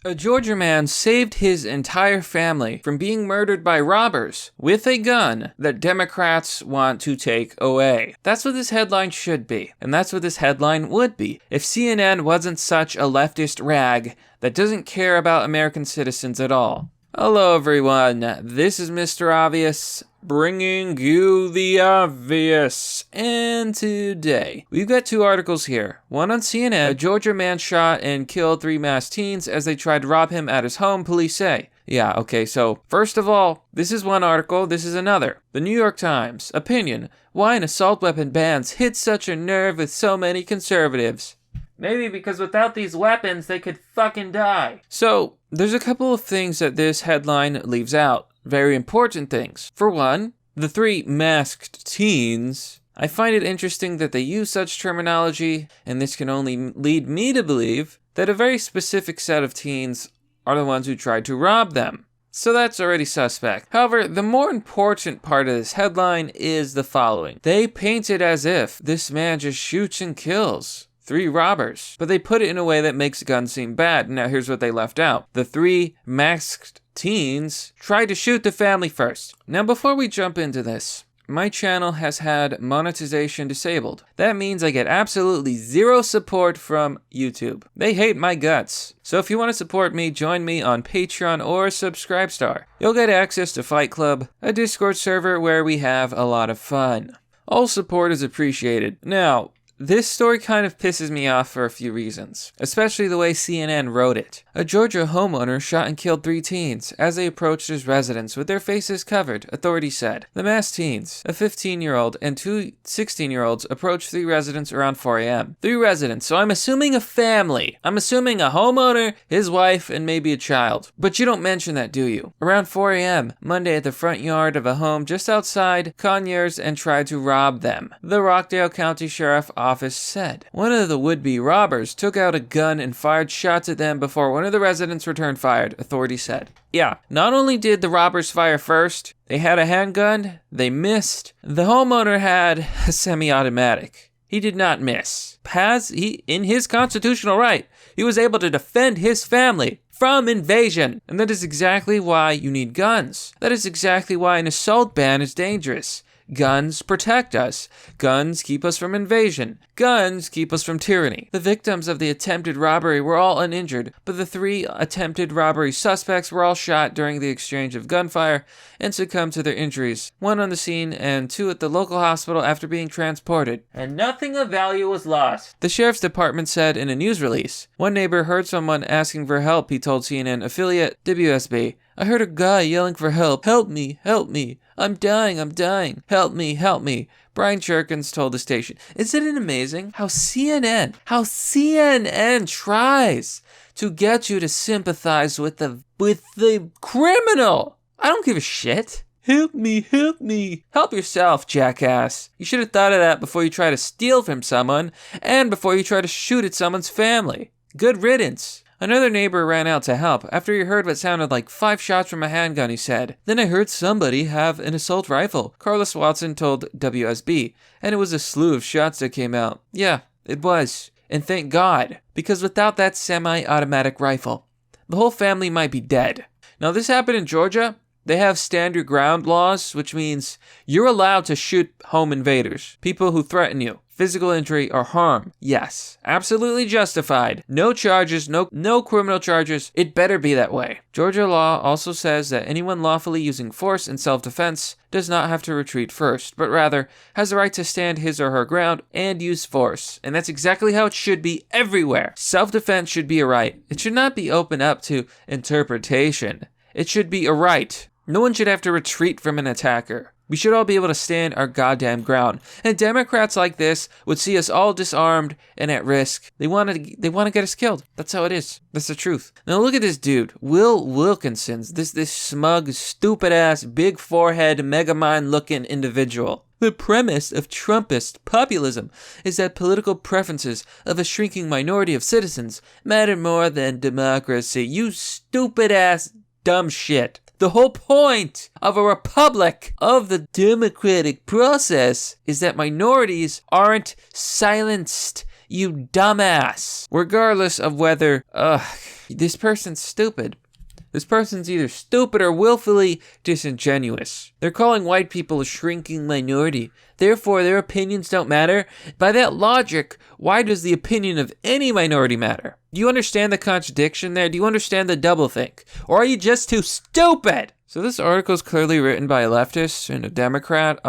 A Georgia man saved his entire family from being murdered by robbers with a gun that Democrats want to take away. That's what this headline should be, and that's what this headline would be if CNN wasn't such a leftist rag that doesn't care about American citizens at all. Hello everyone, this is Mr. Obvious, bringing you the obvious. And today, we've got two articles here. One on CNN, a Georgia man shot and killed 3 masked teens as they tried to rob him at his home, police say. Yeah, okay, so first of all, this is one article, this is another. The New York Times, opinion, why an assault weapon bans hit such a nerve with so many conservatives. Maybe because without these weapons, they could fucking die. So, there's a couple of things that this headline leaves out. Very important things. For one, the 3 masked teens. I find it interesting that they use such terminology, and this can only lead me to believe that a very specific set of teens are the ones who tried to rob them. So that's already suspect. However, the more important part of this headline is the following. They paint it as if this man just shoots and kills 3 robbers, but they put it in a way that makes guns seem bad. Now here's what they left out. The 3 masked teens tried to shoot the family first. Now before we jump into this, my channel has had monetization disabled. That means I get absolutely 0 support from YouTube. They hate my guts. So if you want to support me, join me on Patreon or Subscribestar. You'll get access to Fight Club, a Discord server where we have a lot of fun. All support is appreciated. Now, this story kind of pisses me off for a few reasons, especially the way CNN wrote it. A Georgia homeowner shot and killed 3 teens as they approached his residence with their faces covered, authorities said. The masked teens, a 15-year-old and 2 16-year-olds, approached 3 residents around 4 a.m. 3 residents, so I'm assuming a family. I'm assuming a homeowner, his wife, and maybe a child. But you don't mention that, do you? Around 4 a.m., Monday at the front yard of a home just outside Conyers and tried to rob them. The Rockdale County Sheriff Office said. One of the would-be robbers took out a gun and fired shots at them before one of the residents returned fire, authorities said. Yeah, not only did the robbers fire first, they had a handgun, they missed. The homeowner had a semi-automatic. He did not miss. In his constitutional right, he was able to defend his family from invasion. And that is exactly why you need guns. That is exactly why an assault ban is dangerous. Guns protect us. Guns keep us from invasion. Guns keep us from tyranny. The victims of the attempted robbery were all uninjured, but the 3 attempted robbery suspects were all shot during the exchange of gunfire and succumbed to their injuries. 1 on the scene and 2 at the local hospital after being transported. And nothing of value was lost, the sheriff's department said in a news release. One neighbor heard someone asking for help, he told CNN affiliate WSB. I heard a guy yelling for help. Help me, help me. I'm dying. Help me, help me. Brian Jerkins told the station. Isn't it amazing how CNN tries to get you to sympathize with the criminal? I don't give a shit. Help me, help me. Help yourself, jackass. You should have thought of that before you try to steal from someone and before you try to shoot at someone's family. Good riddance. Another neighbor ran out to help after he heard what sounded like 5 shots from a handgun, he said. Then I heard somebody have an assault rifle, Carlos Watson told WSB, and it was a slew of shots that came out. Yeah, it was. And thank God, because without that semi-automatic rifle, the whole family might be dead. Now this happened in Georgia. They have stand your ground laws, which means you're allowed to shoot home invaders, people who threaten you. Physical injury or harm. Yes, absolutely justified. No charges, no criminal charges. It better be that way. Georgia law also says that anyone lawfully using force in self-defense does not have to retreat first, but rather has the right to stand his or her ground and use force. And that's exactly how it should be everywhere. Self-defense should be a right. It should not be open up to interpretation. It should be a right. No one should have to retreat from an attacker. We should all be able to stand our goddamn ground. And Democrats like this would see us all disarmed and at risk. They want to get us killed. That's how it is. That's the truth. Now look at this dude, Will Wilkinson, this smug, stupid-ass, big forehead, megamind-looking individual. The premise of Trumpist populism is that political preferences of a shrinking minority of citizens matter more than democracy. You stupid-ass dumb shit. The whole point of a republic, of the democratic process, is that minorities aren't silenced you dumbass. Regardless of whether, this person's stupid. This person's either stupid or willfully disingenuous. They're calling white people a shrinking minority. Therefore, their opinions don't matter. By that logic, why does the opinion of any minority matter? Do you understand the contradiction there? Do you understand the doublethink? Or are you just too stupid? So this article is clearly written by a leftist and a Democrat.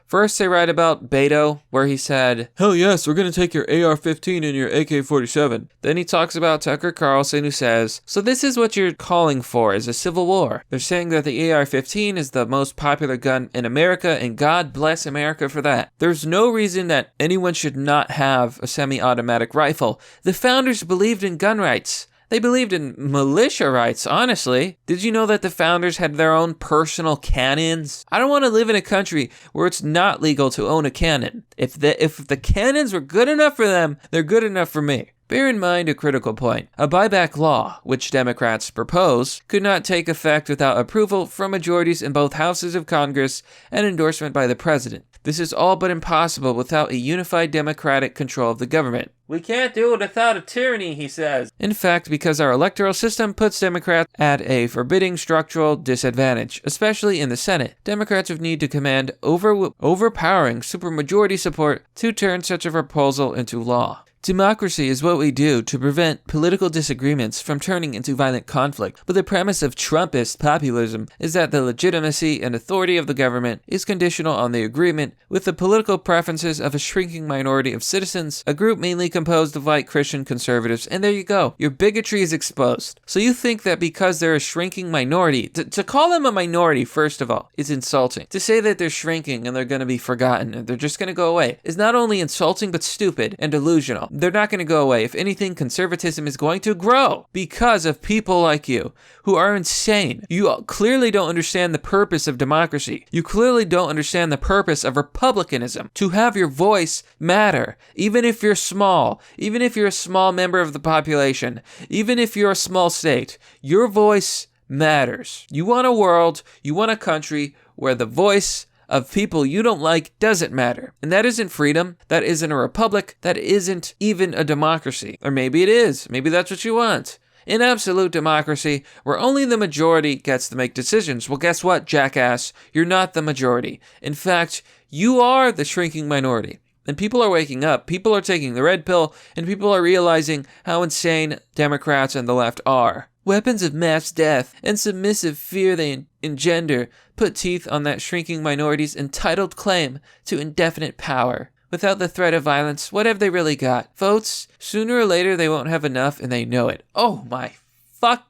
First, they write about Beto, where he said, "Hell yes, we're going to take your AR-15 and your AK-47. Then he talks about Tucker Carlson, who says, "So this is what you're calling for, is a civil war." They're saying that the AR-15 is the most popular gun in America, and God bless America for that. There's no reason that anyone should not have a semi-automatic rifle. The founders believed in gun rights. They believed in militia rights, honestly. Did you know that the founders had their own personal cannons? I don't want to live in a country where it's not legal to own a cannon. If the cannons were good enough for them, they're good enough for me. Bear in mind a critical point. A buyback law, which Democrats propose, could not take effect without approval from majorities in both houses of Congress and endorsement by the president. This is all but impossible without a unified democratic control of the government. We can't do it without a tyranny, he says. In fact, because our electoral system puts Democrats at a forbidding structural disadvantage, especially in the Senate. Democrats would need to command overpowering supermajority support to turn such a proposal into law. Democracy is what we do to prevent political disagreements from turning into violent conflict, but the premise of Trumpist populism is that the legitimacy and authority of the government is conditional on the agreement with the political preferences of a shrinking minority of citizens, a group mainly composed of white Christian conservatives, and there you go, your bigotry is exposed. So you think that because they're a shrinking minority, to call them a minority, first of all, is insulting. To say that they're shrinking and they're going to be forgotten and they're just going to go away is not only insulting but stupid and delusional. They're not going to go away. If anything, conservatism is going to grow because of people like you who are insane. You clearly don't understand the purpose of democracy. You clearly don't understand the purpose of republicanism. To have your voice matter, even if you're small, even if you're a small member of the population, even if you're a small state, your voice matters. You want a world, you want a country where the voice of people you don't like doesn't matter. And that isn't freedom. That isn't a republic. That isn't even a democracy. Or maybe it is. Maybe that's what you want. In absolute democracy, where only the majority gets to make decisions. Well, guess what, jackass? You're not the majority. In fact, you are the shrinking minority. And people are waking up. People are taking the red pill. And people are realizing how insane Democrats and the left are. Weapons of mass death and submissive fear they engender put teeth on that shrinking minority's entitled claim to indefinite power. Without the threat of violence, what have they really got? Votes? Sooner or later they won't have enough and they know it. Oh my fuck.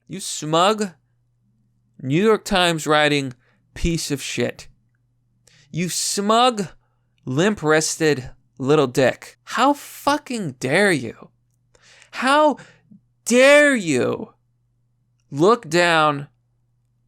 You smug New York Times writing piece of shit. You smug, limp-wristed little dick. How fucking dare you? How dare you look down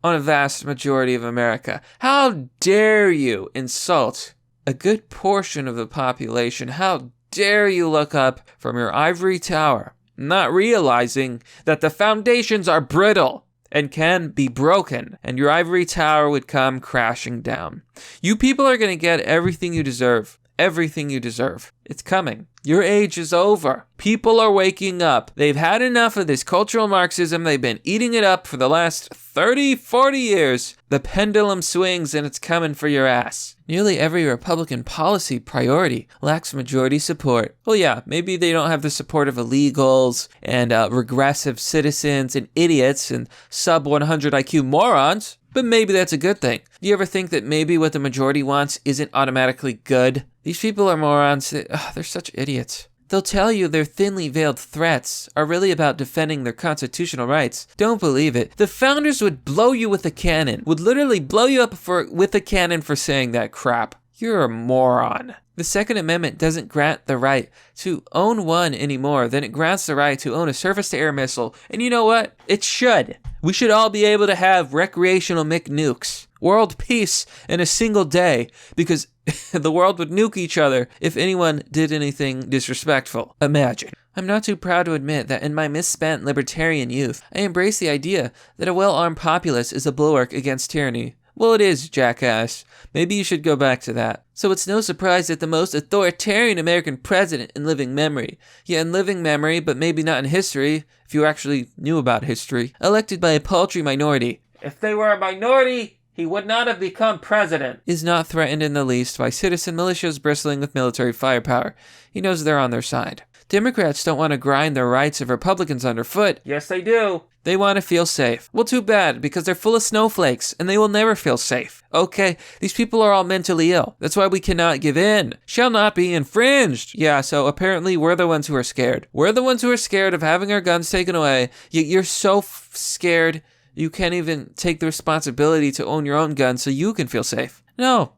on a vast majority of America? How dare you insult a good portion of the population? How dare you look up from your ivory tower, not realizing that the foundations are brittle and can be broken, and your ivory tower would come crashing down. You people are going to get everything you deserve. Everything you deserve. It's coming. Your age is over. People are waking up. They've had enough of this cultural Marxism. They've been eating it up for the last 30, 40 years. The pendulum swings and it's coming for your ass. Nearly every Republican policy priority lacks majority support. Well, yeah, maybe they don't have the support of illegals and regressive citizens and idiots and sub 100 IQ morons. But maybe that's a good thing. Do you ever think that maybe what the majority wants isn't automatically good? These people are morons. They're such idiots. They'll tell you their thinly veiled threats are really about defending their constitutional rights. Don't believe it. The founders would blow you with a cannon. Would literally blow you up with a cannon for saying that crap. You're a moron. The Second Amendment doesn't grant the right to own one any more than it grants the right to own a surface-to-air missile. And you know what? It should. We should all be able to have recreational McNukes. World peace in a single day, because the world would nuke each other if anyone did anything disrespectful. Imagine. I'm not too proud to admit that in my misspent libertarian youth, I embraced the idea that a well-armed populace is a bulwark against tyranny. Well, it is, jackass. Maybe you should go back to that. So it's no surprise that the most authoritarian American president in living memory, yeah, in living memory, but maybe not in history, if you actually knew about history, elected by a paltry minority. If they were a minority, he would not have become president. Is not threatened in the least by citizen militias bristling with military firepower. He knows they're on their side. Democrats don't want to grind the rights of Republicans underfoot. Yes, they do. They want to feel safe. Well, too bad, because they're full of snowflakes, and they will never feel safe. Okay, these people are all mentally ill. That's why we cannot give in. Shall not be infringed. Yeah, so apparently we're the ones who are scared. We're the ones who are scared of having our guns taken away. You're so scared you can't even take the responsibility to own your own gun so you can feel safe. No,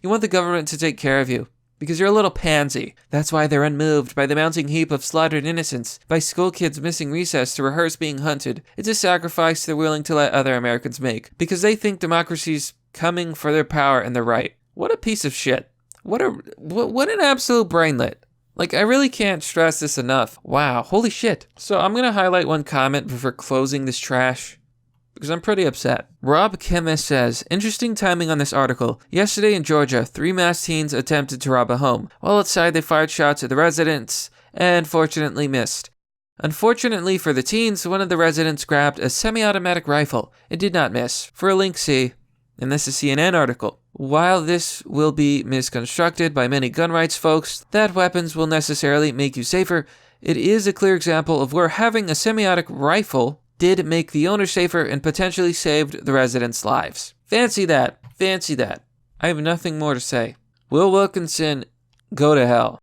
you want the government to take care of you. Because you're a little pansy. That's why they're unmoved by the mounting heap of slaughtered innocents, by school kids missing recess to rehearse being hunted. It's a sacrifice they're willing to let other Americans make, because they think democracy's coming for their power and their right. What a piece of shit. What an absolute brainlet. Like, I really can't stress this enough. Wow, holy shit. So I'm gonna highlight one comment before closing this trash, because I'm pretty upset. Rob Chemist says, interesting timing on this article. Yesterday in Georgia, 3 masked teens attempted to rob a home. While outside, they fired shots at the residents and fortunately missed. Unfortunately for the teens, one of the residents grabbed a semi-automatic rifle. It did not miss. For a link, see, and this is a CNN article. While this will be misconstrued by many gun rights folks, that weapons will necessarily make you safer, it is a clear example of where having a semi-automatic rifle did make the owner safer and potentially saved the residents' lives. Fancy that. Fancy that. I have nothing more to say. Will Wilkinson, go to hell.